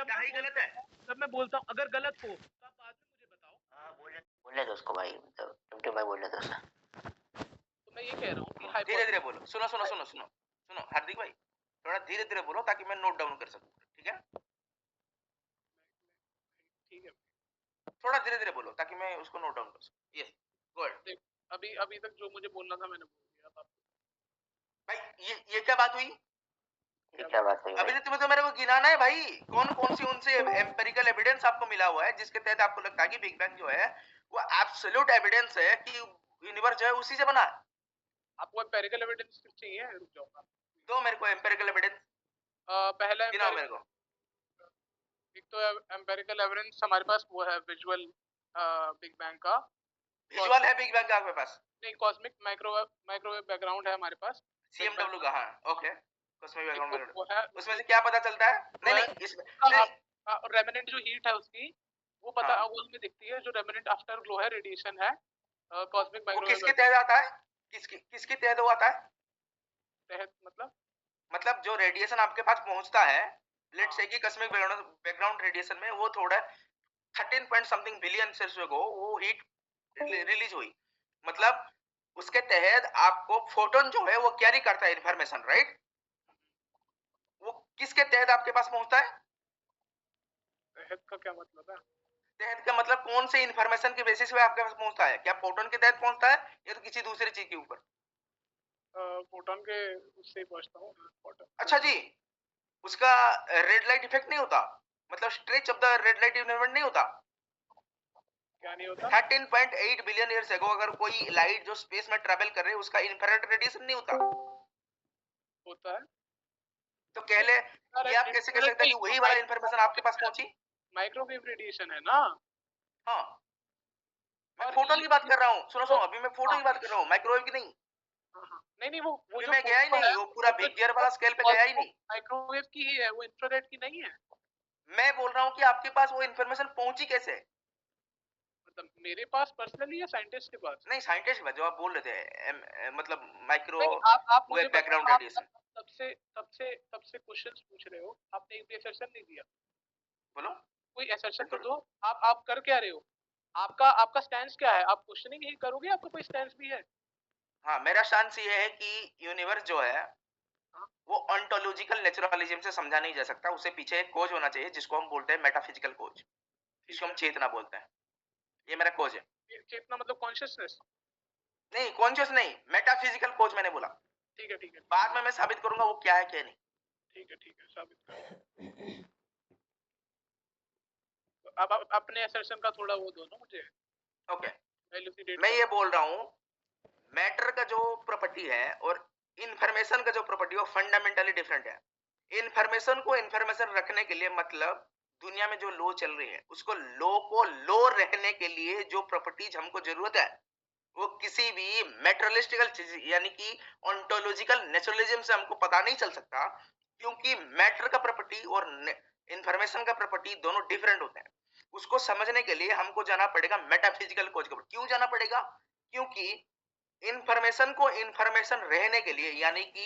क्या ही गलत है? जब मैं बोलता हूँ अगर गलत हो तो आप बाद में मुझे बताओ। हाँ, बोलने दो उसको भाई, मतलब टिमटिम भाई बोलने दो उसे। तो मैं ये कह रहा हूँ कि धीरे-धीरे बोलो। सुनो हार्दिक भाई, थोड़ा धीरे-धीरे बोलो ताकि मैं नोट डाउन कर सकूँ, ठीक है? ठीक है। थोड़ा धीरे-धीरे बोलो ताकि मैं उसको नोट डाउन कर सकूँ। Yes, go ahead. देख, अभी अभी तक जो मुझे बोलना था मैंने बोल दिया। अब भाई ये क्या बात हुई? ये क्या बात हुई अभी भाई? तुम्हें तो मेरे को गिनाना है भाई। कौन-कौन सी उनसे एम्पिरिकल एविडेंस आपको मिला हुआ है जिसके तहत आपको लगता है कि बिग बैंग जो है वो एब्सोल्यूट एविडेंस है कि यूनिवर्स जो है उसी से बना है? आपको एम्पिरिकल एविडेंस चाहिए? रुक जाओ आप। दो मेरे को एम्पिरिकल एविडेंस। पहला गिनाओ मेरे को। एक तो एम्पिरिकल एविडेंस हमारे पास वो है विजुअल बिग बैंग का। विजुअल है बिग बैंग का आपके पास? नहीं, कॉस्मिक माइक्रोवेव बैकग्राउंड है हमारे पास बिग बैंग सीएमडब्ल्यू का। का, हाँ, ओके। कॉस्मिक एक बैकग्राउंड तो मेथड। वो है, उसमें से क्या पता चलता है? वो है नहीं इसमें नहीं। रेमिनेंट जो हीट है उसकी, वो पता हाँ, वो हमें दिखती है। जो रेमिनेंट आफ्टर ग्लो है, रेडिएशन है कॉस्मिक वो माइक्रोवेव किसके तहत आता है? किसके तहत वो आता है? तहत। मतलब जो रेडिएशन आपके पास पहुंचता है, लेट्स हाँ, से कि कॉस्मिक बैकग्राउंड रेडिएशन में वो थोड़ा 13 पॉइंट समथिंग बिलियन से को वो हीट रिलीज हुई। हाँ, मतलब उसके तहत आपको फोटोन जो है वो कैरी करता है इंफॉर्मेशन, राइट? वो किसके तहत आपके पास पहुंचता है? तहत का क्या मतलब है? तहत का मतलब कौन से इंफॉर्मेशन के बेसिस पे आपके पास पहुंचता है? क्या फोटोन के तहत पहुंचता है या तो किसी दूसरी चीज के ऊपर? फोटोन के उससे ही पहुंचता हूँ। फोटोन अच्छा जी, उसका रेड लाइट इफेक्ट नहीं होता? मतलब stretch of the red light event नहीं होता? क्या नहीं होता? 13.8 बिलियन ईयर्स अगो अगर कोई लाइट जो स्पेस में ट्रैवल कर रही है उसका इंफ्रारेड रेडिएशन नहीं होता? होता है। तो कहले ये आप कैसे कह सकते हैं कि वही वाला इंफॉर्मेशन आपके पास पहुंची? माइक्रोवेव रेडिएशन है ना। हाँ, मैं और फोटोन की बात कर रहा हूँ। सुनो तो सुनो, अभी मैं फोटोन हाँ, की बात कर रहा हूँ, माइक्रोवेव की नहीं। हाँ, हाँ। नहीं नहीं, वो अभी जो मैं गया ही फोटो है नहीं, वो पूरा बिग गियर वाला स्केल पे गया ही नहीं। माइक्रोवेव की ही है, वो इंफ्रारेड की नहीं है। मैं बोल रहा हूँ कि आपके पास वो इंफॉर्मेशन पहुंची कैसे? मतलब मेरे पास पर्सनली या साइंटिस्ट के पास? नहीं, साइंटिस्ट में जो आप बोल रहे थे मतलब माइक्रो नहीं, आप मुझे वेव बैकग्राउंड बताओ। आप रेडिएशन। तब से क्वेश्चंस पूछ रहे हो, आपने एक भी असर्शन नहीं दिया। बोलो। कोई असर्शन तो बिल्कुल। दो। आप कर क्या रहे हो? आपका आपका स्टैंस क्या है? आप क्वेश्चनिंग ही करोगे? आपका कोई स्टैंस भी है? हाँ, मेरा स्टांस ये है कि यूनिवर्स जो है हाँ, वो ऑन्टोलॉजिकल नेचुरलिज्म से समझा नहीं जा सकता। उससे पीछे एक खोज होना चाहिए जिसको हम बोलते हैं मेटाफिजिकल खोज, ठीक जिसको हम है। चेतना बोलते हैं। ये मेरा खोज है। चेतना मतलब कॉन्शियसनेस? नहीं, कॉन्शियस नहीं, मेटाफिजिकल खोज मैंने बोला। ठीक है, ठीक है, बाद में मैं साबित करूंगा वो क्या है क्या नहीं। ठीक है, ठीक है, साबित कर। तो अब अपने असर्शन का थोड़ा वो दो ना मुझे, ओके, एलुसिडेट मैं करो। ये बोल रहा हूँ मैटर का जो प्रॉपर्टी है और इंफॉर्मेशन का जो प्रॉपर्टी है वो फंडामेंटली डिफरेंट है। इंफॉर्मेशन को इंफॉर्मेशन रखने के लिए मतलब दुनिया में जो लॉ चल रही है उसको लॉ को लॉ रहने के लिए जो प्रॉपर्टीज हमको जरूरत है वो किसी भी मेटेरियलिस्टिकल चीज यानी कि ऑन्टोलॉजिकल नेचुरलिज्म से हमको पता नहीं चल सकता, क्योंकि मैटर का प्रॉपर्टी और इंफॉर्मेशन का प्रॉपर्टी दोनों डिफरेंट होते हैं। उसको समझने के लिए हमको जाना पड़ेगा मेटाफिजिकल खोज के ऊपर। क्यों जाना पड़ेगा? क्योंकि इंफॉर्मेशन को इंफॉर्मेशन रहने के लिए यानी कि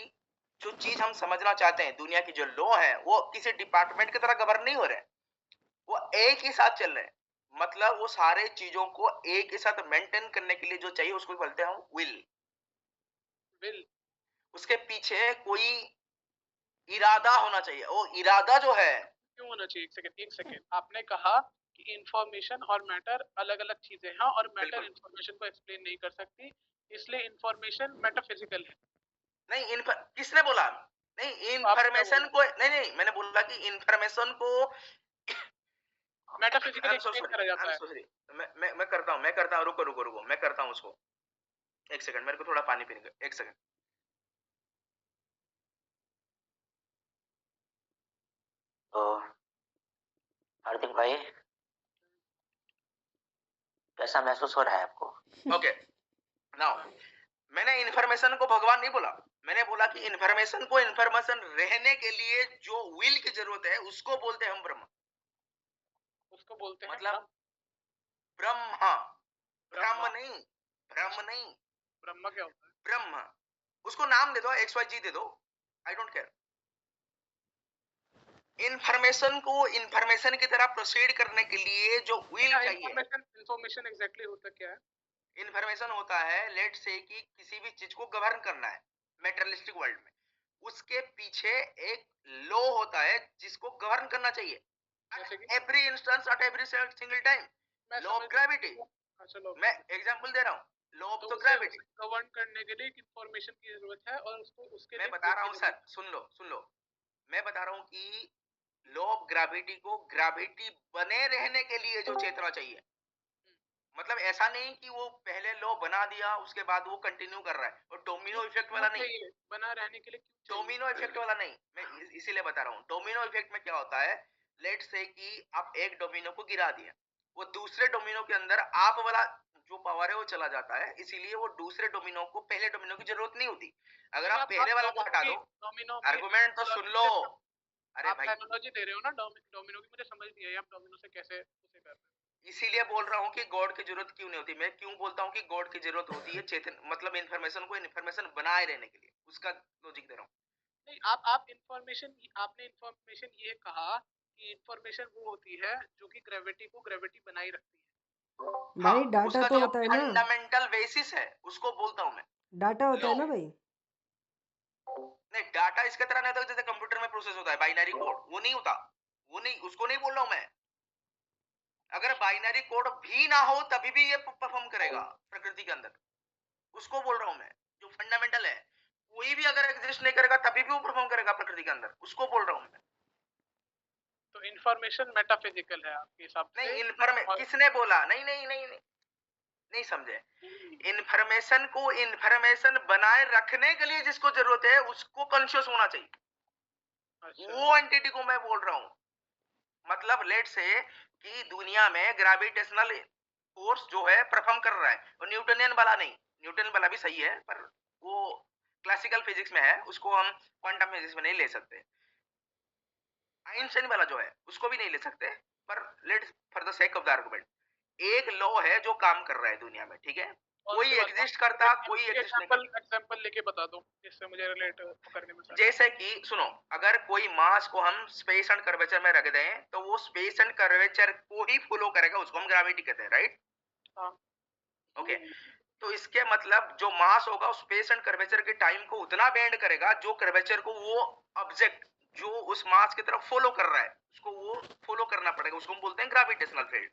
जो चीज हम समझना चाहते हैं दुनिया की जो लॉ है वो किसी डिपार्टमेंट की तरह गवर्न नहीं हो रहे, वो एक ही साथ चल रहे हैं। मतलब वो सारे चीजों को एक ही साथ मेंटेन करने के लिए जो चाहिए उसको बोलते हैं हम विल। विल? उसके पीछे कोई इरादा होना चाहिए, वो इरादा जो है। क्यों होना चाहिए? एक सेकंड, एक सेकंड। आपने कहा कि इंफॉर्मेशन और मैटर अलग अलग चीजें हैं और मैटर बिल्कुल। इंफॉर्मेशन को एक्सप्लेन नहीं कर सकती, इसलिए इंफॉर्मेशन मेटाफिजिकल है। नहीं, किसने बोला? नहीं, तो आपने क्या इंफॉर्मेशन बोला? को नहीं नहीं मैंने बोला कि इंफॉर्मेशन को आई metaphysically am so explain sorry, करा आई एम जाता है। So sorry. मैं करता हूँ, रुको रुको रुको, मैं करता हूँ उसको। एक सेकंड, मेरे को थोड़ा पानी पीने का, एक सेकंड। तो हार्दिक भाई, कैसा महसूस हो रहा है आपको? ओके, नाउ मैंने इंफॉर्मेशन को भगवान नहीं बोला। मैंने बोला कि इंफॉर्मेशन को इंफॉर्मेशन रहने के लिए जो विल की जरूरत है उसको बोलते हैं हम ब्रह्म। उसको बोलते हैं मतलब ब्रह्म। ब्रह्मा, ब्रह्मा? ब्रह्म नहीं, ब्रह्म नहीं, ब्रह्मा क्या होता है? ब्रह्म। उसको नाम दे दो, एक्स वाई जी दे दो, आई डोंट केयर। इंफॉर्मेशन को इंफॉर्मेशन की तरह प्रोसीड करने के लिए जो विल क्या चाहिए, इंफॉर्मेशन एग्जैक्टली होता क्या है? इंफॉर्मेशन होता है लेट से कि किसी भी चीज को गवर्न करना है मेटेरियलिस्टिक वर्ल्ड में, उसके पीछे एक लॉ होता है जिसको गवर्न करना चाहिए जैसे कि every instance at every single time. मैं लॉ ऑफ समझ ग्रेविटी, अच्छा लो मैं एग्जांपल दे रहा हूँ, लॉ ऑफ तो द उसे ग्रेविटी। गवर्न करने के लिए एक इंफॉर्मेशन की जरूरत है और उसको उसके मैं लिए बता proof रहा की हूँ जरूरत सर, सुन लो, मैं बता रहा हूँ कि लॉ ऑफ ग्रेविटी को ग्रेविटी बने रहने के लिए जो चेतना चाहिए, मतलब ऐसा नहीं कि वो पहले लॉ बना दिया उसके बाद वो कंटिन्यू कर रहा है, और क्यों डोमिनो इफेक्ट क्यों वाला नहीं, चाहिए बना रहने के लिए क्यों चाहिए? डोमिनो इफेक्ट वाला नहीं, मैं इसीलिए बता रहा हूँ। डोमिनो इफेक्ट में क्या होता है, लेट से कि आप एक डोमिनो को गिरा दिया, वो दूसरे डोमिनो के अंदर आप वाला जो पावर है वो चला जाता है, इसीलिए वो दूसरे डोमिनो को पहले डोमिनो की जरूरत नहीं होती। अगर नहीं आप पहले वाले को हटा दो, डोमिनो की आर्गुमेंट तो सुन लो। मुझे अरे आप भाई, एनालॉजी दे रहे हो ना डोमिनो की, मुझे समझ नहीं आई आप डोमिनो से कैसे उसे कर रहे हो। इसीलिए बोल रहा हूँ कि गॉड की जरूरत क्यों नहीं होती। मैं क्यों बोलता हूँ कि गॉड की जरूरत होती है, चेतन मतलब इंफॉर्मेशन को इन्फॉर्मेशन बनाए रहने के लिए, उसका लॉजिक दे रहा हूँ। नहीं आप इंफॉर्मेशन आपने इंफॉर्मेशन ये कहा कि इंफॉर्मेशन वो होती है जो कि ग्रेविटी को ग्रेविटी बनाई रखती है। हाँ, भाई डाटा उसका तो जो होता है ना, फंडामेंटल बेसिस है उसको बोलता हूँ मैं, डाटा होता लॉ। है ना भाई। नहीं, डाटा इसके तरह नहीं होता जैसे कंप्यूटर में प्रोसेस होता है बाइनरी कोड, वो नहीं होता, वो नहीं, उसको नहीं बोल रहा हूँ मैं। अगर बाइनरी कोड भी ना हो तभी भी ये परफॉर्म करेगा प्रकृति के अंदर, उसको बोल रहा हूँ मैं। जो फंडामेंटल है, कोई भी अगर एग्जिस्ट नहीं करेगा तभी भी वो परफॉर्म करेगा प्रकृति के अंदर, उसको बोल रहा हूँ मैं। तो इंफॉर्मेशन मेटाफिजिकल है आपके हिसाब नहीं, से और किसने बोला? नहीं नहीं नहीं नहीं, नहीं समझे। इंफॉर्मेशन को इंफॉर्मेशन बनाए रखने के लिए जिसको जरूरत है उसको कॉन्शियस होना चाहिए, अच्छा वो एंटिटी को मैं बोल रहा हूँ। मतलब लेट से कि दुनिया में ग्रेविटेशनल फोर्स जो है परफॉर्म कर रहा है, और न्यूटनियन वाला नहीं, न्यूटन वाला भी सही है पर वो क्लासिकल फिजिक्स में है, उसको हम क्वांटम फिजिक्स में नहीं ले सकते। आइंस्टाइन वाला जो है उसको भी नहीं ले सकते, पर let's for the sake of the argument, एक लॉ है जो काम कर रहा है दुनिया में, ठीक है? कौन कोई सी बात एग्जिस्ट करता, कोई एग्जिस्ट नहीं करता। एग्जांपल लेके बता दो जिससे मुझे रिलेट करने में आसानी। जैसे कि सुनो, अगर कोई मास को हम स्पेस एंड कर्वेचर में रख दें तो वो स्पेस एंड कर्वेचर को ही फॉलो करेगा, उसको हम ग्रेविटी कहते हैं, राइट? हाँ ओके, तो इसके मतलब जो मास होगा उस स्पेस एंड कर्वेचर के टाइम को उतना बेंड करेगा जो कर्वेचर को वो ऑब्जेक्ट जो उस मास की तरफ फॉलो कर रहा है उसको वो फॉलो करना पड़ेगा, उसको हम बोलते हैं ग्रेविटेशनल फील्ड,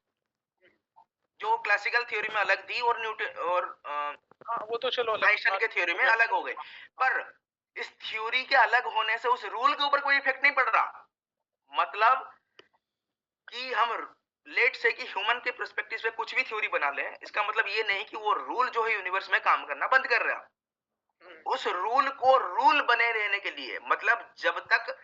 जो क्लासिकल थ्योरी में अलग थी और न्यूटन और हाँ वो तो चलो अलग आइंस्टाइन के थ्योरी में अलग हो गए। पर इस थ्योरी के अलग होने से उस रूल के ऊपर कोई इफेक्ट नहीं पड़ रहा। मतलब कि हम लेट से कि ह्यूमन के पर्सपेक्टिव से कुछ भी थ्योरी बना ले, इसका मतलब ये नहीं कि वो रूल जो है यूनिवर्स में काम करना बंद कर रहा। उस रूल को रूल बने रहने के लिए, मतलब जब तक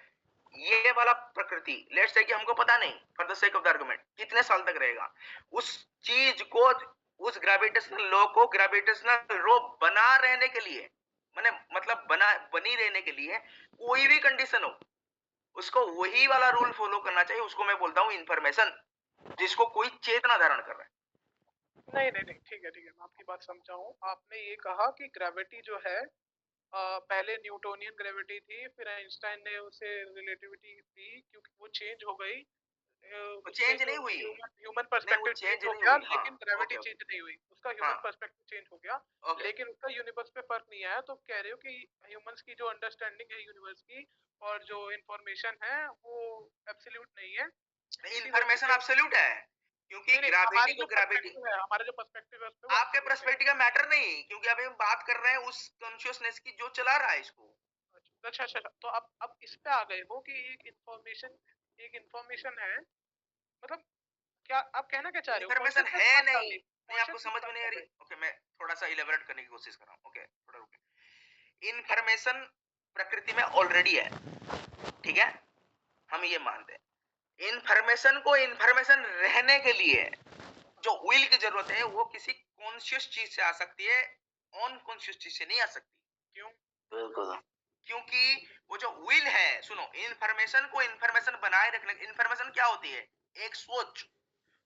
ये वाला प्रकृति लेट्स से कि हमको पता नहीं for the sake of the argument कितने साल तक रहेगा, उस चीज को, उस ग्रेविटेशनल लॉ को ग्रेविटेशनल लॉ बना रहने के लिए, माने मतलब बनी रहने के लिए कोई भी कंडीशन हो उसको वही वाला रूल फॉलो करना चाहिए, उसको मैं बोलता हूँ इंफॉर्मेशन, जिसको कोई चेतना धारण कर रहा है। नहीं ठीक है मैं आपकी बात समझा हूँ। आपने ये कहा कि ग्रेविटी जो है पहले न्यूटोनियन ग्रेविटी थी, फिर आइंस्टाइन ने उसे रिलेटिविटी दी क्योंकि वो चेंज हो गई। वो उससे चेंज जो नहीं हुई, ह्यूमन नहीं वो पर्सपेक्टिव चेंज चेंज हो नहीं गया, हुई। हाँ, लेकिन ग्रेविटी ओके ओके, चेंज नहीं हुई, उसका हाँ ह्यूमन पर्सपेक्टिव चेंज हो गया। ओके। लेकिन उसका यूनिवर्स पे फर्क नहीं आया। तो कह रहे हो कि ह्यूमंस की जो अंडरस्टैंडिंग है यूनिवर्स की और जो इंफॉर्मेशन है वो एब्सोल्यूट नहीं है, इसी वजह इंफॉर्मेशन से एब्सोल्यूट है, क्योंकि नहीं ग्रेविटी हमारे को जो ग्रेविटी, पर्सपेक्टिव है हमारा जो पर्सपेक्टिव है उस पे वो आपके एब्सोल्यूट है। पर्सपेक्टिव का मैटर नहीं, क्योंकि अभी हम बात कर रहे हैं उस कॉन्शियसनेस की जो चला रहा है इसको। अच्छा तो अब इस पे आ गए हो कि एक इंफॉर्मेशन है, मतलब क्या आप कहना क्या चाह रहे हो? इंफॉर्मेशन कॉन्शियसनेस है कहाँ से आ नहीं, गई? नहीं आपको समझ में नहीं आ रही? ओके, मैं थोड़ा सा इलेबोरेट करने की कोशिश कर रहा हूँ। ओके, थोड़ा रुकिए। इंफॉर्मेशन प्रकृति में ऑलरेडी है, ठीक है, हम ये मानते हैं। इंफॉर्मेशन को इंफॉर्मेशन रहने के लिए जो विल की जरूरत है वो किसी कॉन्शियस चीज से आ सकती है, ऑन कॉन्शियस चीज से नहीं आ सकती। क्यों? बिल्कुल। क्योंकि वो जो विल है, सुनो, इंफॉर्मेशन को इंफॉर्मेशन बनाए रखने, इंफॉर्मेशन क्या होती है? एक सोच,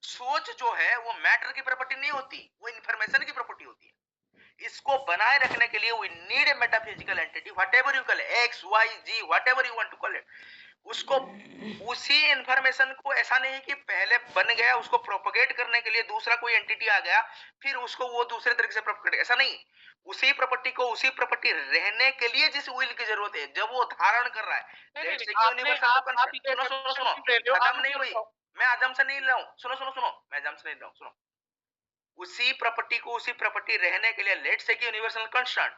सोच जो है वो मैटर की प्रॉपर्टी नहीं होती, वो इंफॉर्मेशन की प्रॉपर्टी होती है। इसको बनाए रखने के लिए we need a metaphysical entity, whatever you call it, X Y Z, whatever you want to call it, उसको उसी इंफॉर्मेशन को ऐसा नहीं कि पहले बन गया उसको प्रोपगेट करने के लिए दूसरा कोई एंटिटी आ गया फिर उसको वो दूसरे तरीके से प्रोपगेट, ऐसा नहीं। उसी प्रॉपर्टी को उसी प्रॉपर्टी रहने के लिए जिस विल की जरूरत है जब वो धारण कर रहा है, नहीं, नहीं, लेट्स से नहीं, कि आपने यूनिवर्सल टू आप ये सुनो सुनो assumption सुनो, क्यों ले रहे हो? आप खत्म नहीं मुझे हुई, बताओ। मैं आजम से नहीं ले रहा हूं, सुनो सुनो सुनो, मैं आजम से नहीं ले रहा हूं, सुनो। उसी प्रॉपर्टी को उसी प्रॉपर्टी रहने के लिए लेट्स से कि यूनिवर्सल कांस्टेंट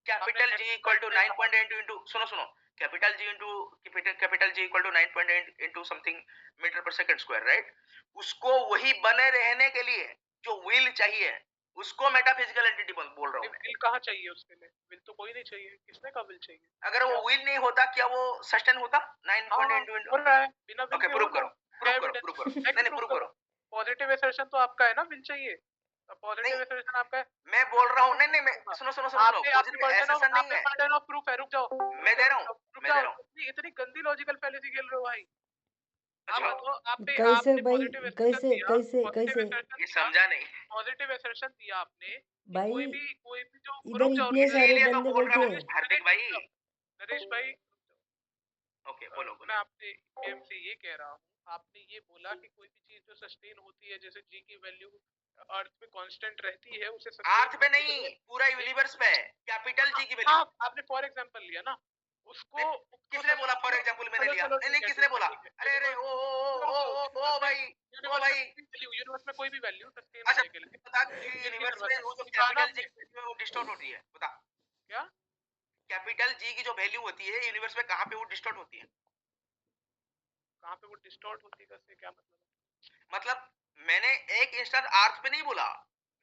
आपने capital G equal to 9.8 into, सुनो सुनो, capital G into capital G equal to 9.8 into something metre per second square, right? उसको वही बने रहने के लिए जो विल चाहिए उसको मेटाफिजिकल एंटिटी बोल रहा हूं मैं। विल कहाँ चाहिए उसके लिए? विल तो कोई नहीं चाहिए। किसने कहा विल चाहिए? अगर वो विल नहीं होता क्या वो सस्टेन होता? हाँ, 9.8 हो इंटू, रहा है। बिना विल ओके के हो प्रूव रहा करो, है। क्या प्रूव एविडेंस? करो, नहीं नेक्स्ट नहीं प्रूव प्रूव करो। करो। पॉजिटिव असर्शन तो आपका है ना, विल चाहिए। नहीं, पॉजिटिव असर्शन आपका है। मैं बोल रहा हूँ, नहीं नहीं, मैं होगा। सुनो सुनो सुनो सुनो, आपने आपने पॉजिटिव बर्डन ऑफ एसेसन नहीं आपने है, बर्डन ऑफ प्रूफ है। रुक जाओ, मैं दे रहा हूँ, रुक मैं दे जाओ। रहा हूँ। इतनी इतनी गंदी लॉजिकल फैलेसी खेल रहे हो भाई। आप अच्छा, बताओ, कैसे आपने भाई? पॉजिटिव असर्शन कैसे दिया, कैसे पॉजिटिव कैसे असर्शन ये दिया, समझा नहीं, पॉजिटिव असर्शन दिया आपने कि भाई? कोई भी जो इधर रुक जाओ, इतने सारे इसीलिए तो बंदे बोल रहा बैठे हूँ हैं। हार्दिक भाई। नरेश भाई, ओके बोलो मैं बोलो। आपसे गेम से ये कह रहा हूँ, आपने ये बोला कि कोई भी चीज जो सस्टेन होती है, जैसे जी की वैल्यू अर्थ पे कांस्टेंट रहती है, उसे अर्थ सस्टेन पे करने के नहीं, लिए पूरा यूनिवर्स पे है, कैपिटल जी की वैल्यू। हाँ, आपने फॉर एग्जांपल लिया ना उसको किसने बोला फॉर एग्जांपल मैंने चलो लिया? चलो नहीं नहीं, ठीक है, किसने बोला? ठीक है। अरे अरे, ओ भाई, ओ यूनिवर्स में भाई। यूनिवर्स में कोई भी वैल्यू सस्टेन अच्छा होने के लिए बता कि विल की यूनिवर्स जरूरत में है। वो जो दिखाना कैपिटल जी आपने की वैल्यू है वो डिस्टॉर्ट होती है, बता। क्या? कैपिटल जी की जो वैल्यू होती है यूनिवर्स में कहाँ पे वो डिस्टॉर्ट होती है? कहाँ पे वो डिस्टॉर्ट होती है? कैसे? क्या मतलब? मतलब मैंने एक इंस्टेंट अर्थ पे नहीं बोला,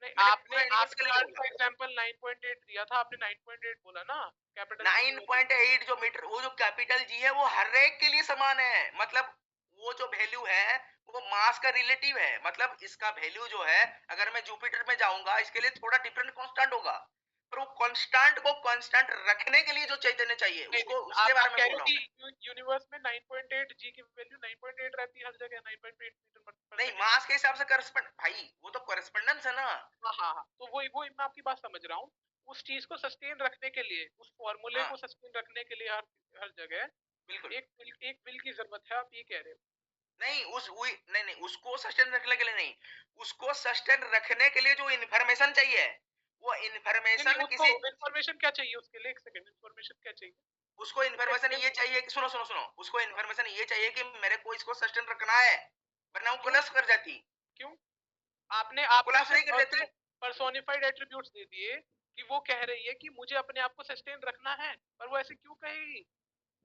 नहीं, मैंने आपने पूरा यूनिवर्स के आपने लिए अर्थ बोला। का एग्जांपल 9.8 दिया था, आपने 9.8 बोला ना कैपिटल जी की वैल्यू। 9.8 जो मीटर वो जो कैपिटल जी है वो हर एक के लिए समान है, मतलब वो जो वैल्यू है वो मास का रिलेटिव है, मतलब इसका वैल्यू जो है अगर मैं जुपिटर में जाऊंगा इसके लिए थोड़ा डिफरेंट कांस्टेंट होगा, पर वो कांस्टेंट को कांस्टेंट रखने के लिए जो चैतन्य चाहिए नहीं, उसको नहीं, उसके आप बारे में कह रहे बोल हो रहा हूँ मैं। कि यूनिवर्स में 9.8 जी की वैल्यू 9.8 रहती है हर जगह, 9.8 मीटर पर नहीं, सेकंड। मास के हिसाब से करस्पेंड भाई, वो तो करस्पेंडेंस है ना। हाँ, हाँ, हाँ, तो वही मैं आपकी बात समझ रहा हूँ। उस चीज को सस्टेन रखने के लिए, उस फॉर्मूले हाँ को सस्टेन रखने के लिए हर हर जगह बिल्कुल। एक विल की जरूरत है, आप ये कह रहे हो? नहीं उस वही नहीं नहीं, उसको सस्टेन रखने के लिए नहीं, उसको सस्टेन रखने के लिए जो इन्फॉर्मेशन चाहिए वो नहीं, नहीं, इन्फॉर्मेशन उसको किसी, इन्फॉर्मेशन क्या चाहिए उसके लिए? एक सेकंड, इन्फॉर्मेशन क्या चाहिए? उसको उसका इन्फॉर्मेशन ये explain- चाहिए कि सुनो सुनो सुनो, उसको हाँ, इन्फॉर्मेशन ये चाहिए कि मेरे को इसको सस्टेन रखना है, वरना वो क्यों? कोलैप्स कर जाती, क्यों? आपने आपने कोलैप्स नहीं कर सिर्फ देती। पर्सोनिफाइड एट्रीब्यूट्स दे दिए कि वो कह रही है कि मुझे अपने आप को सस्टेन रखना है, पर वो ऐसे क्यों कहेगी?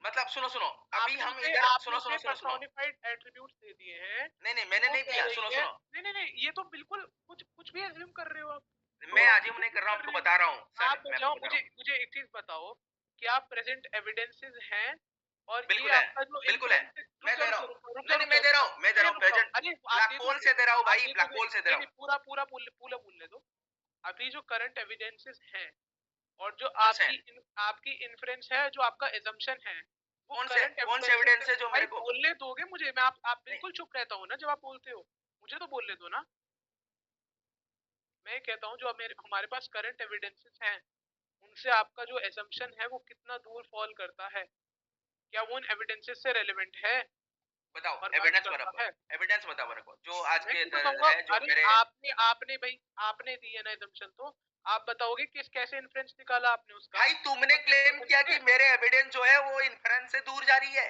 मतलब सुनो सुनो, अभी हम इधर आपने सुनो उसे सुनो सुनो सुनो, पर्सोनिफाइड एट्रीब्यूट्स दे दिए हैं नहीं नहीं कि मैंने वो नहीं कह दिया, रही सुनो है। सुनो, नहीं, नहीं, नहीं, ये तो बिल्कुल कुछ कुछ भी अज्यूम कर रहे हो आप। मैं कुछ अज्यूम भी नहीं कर assume रहा हूँ, कर आपको रहे हो। बता रहा हूँ सर, आप मैं बताओ, आपको बता रहा मुझे हूँ। मुझे एक चीज बताओ, क्या प्रेजेंट एविडेंसेस हैं? और ये बिल्कुल है, आपका जो बिल्कुल है, इन्फ्रेंस, रुक मैं जाओ दे रुक रहा जाओ हूँ, रुक जाओ रुक नहीं जाओ नहीं रुक मैं जाओ दे रुक रहा जाओ, हूँ, मैं दे रहा अरे हूँ रुक जाओ, प्रेजेंट, अरे आप ब्लैक दे होल दोगे, से दे रहा हूँ आप भाई, दे ब्लैक दोगे। होल से दे नहीं रहा नहीं, हूँ। पूरा पूरा बोलने दो। अभी जो करंट एविडेंसेस हैं और जो कौन से आपकी इन्फ्रेंस है, जो आपका एजम्पशन है, वो करंट कौन से एविडेंसेस से। एविडेंस है जो भाई मेरे को, बोलने दोगे मुझे? मैं आप नहीं बिल्कुल चुप रहता हूँ ना जब आप बोलते हो, मुझे तो बोलने दो ना। मैं कहता हूँ जो मेरे हमारे पास करंट एविडेंसेस हैं, उनसे आपका जो एजम्पशन है वो कितना दूर फॉल करता है? क्या वो उन एविडेंसेस से रेलेवेंट है बताओ और मैच एविडेंस करता बताओ, है? एविडेंस बताओ मेरे को जो आज मैं के क्यों बताऊंगा? है जो अरे मेरे, आपने भाई आपने दी है ना एजम्पशन, तो आप बताओगे कि कैसे इन्फ्रेंस निकाला आपने उसका? भाई तुमने क्लेम किया कि मेरे एविडेंस जो है वो इन्फ्रेंस से दूर जा रही है,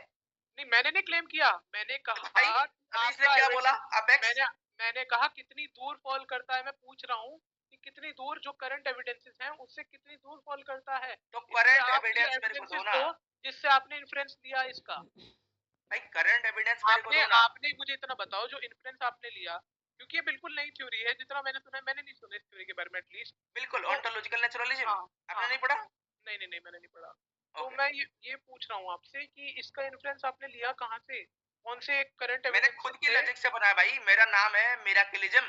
नहीं, मैंने नहीं क्लेम किया। मैंने तो भाई कहा कि अभी इसने आपका क्या बोला, एविडेंस, अपेक्स, मैंने मैंने कहा कितनी दूर फॉल करता है। मैं पूछ रहा हूँ कि कितनी दूर जो करंट एविडेंसेस हैं उससे कितनी दूर फॉल करता है। तो इसलिए करंट आप ये एविडेंस मेरे को दो एविडेंसेस ना, दो जिससे आपने इन्फ्रेंस लिया इसका। भाई करंट एविडेंस मेरे को आपने दो ना। आपने मुझे इतना बताओ जो इन्फ्रेंस आपने लिया, क्योंकि ये बिल्कुल नई थ्योरी है। जितना मैंने सुना है, मैंने नहीं सुना इस थ्योरी के बारे में एटलीस्ट। बिल्कुल तो ओंटोलॉजिकल नेचुरलिज्म हाँ, आपने हाँ, नहीं पढ़ा? नहीं, नहीं, नहीं, मैंने नहीं पढ़ा। तो ओके, मैं ये पूछ रहा हूँ आपसे कि इसका इन्फ्लुएंस आपने लिया कहाँ से? कौन से करंट मैंने एविडेंसेस खुद की से? लॉजिक से बनाया भाई, मेरा नाम है मिराकिलिज्म,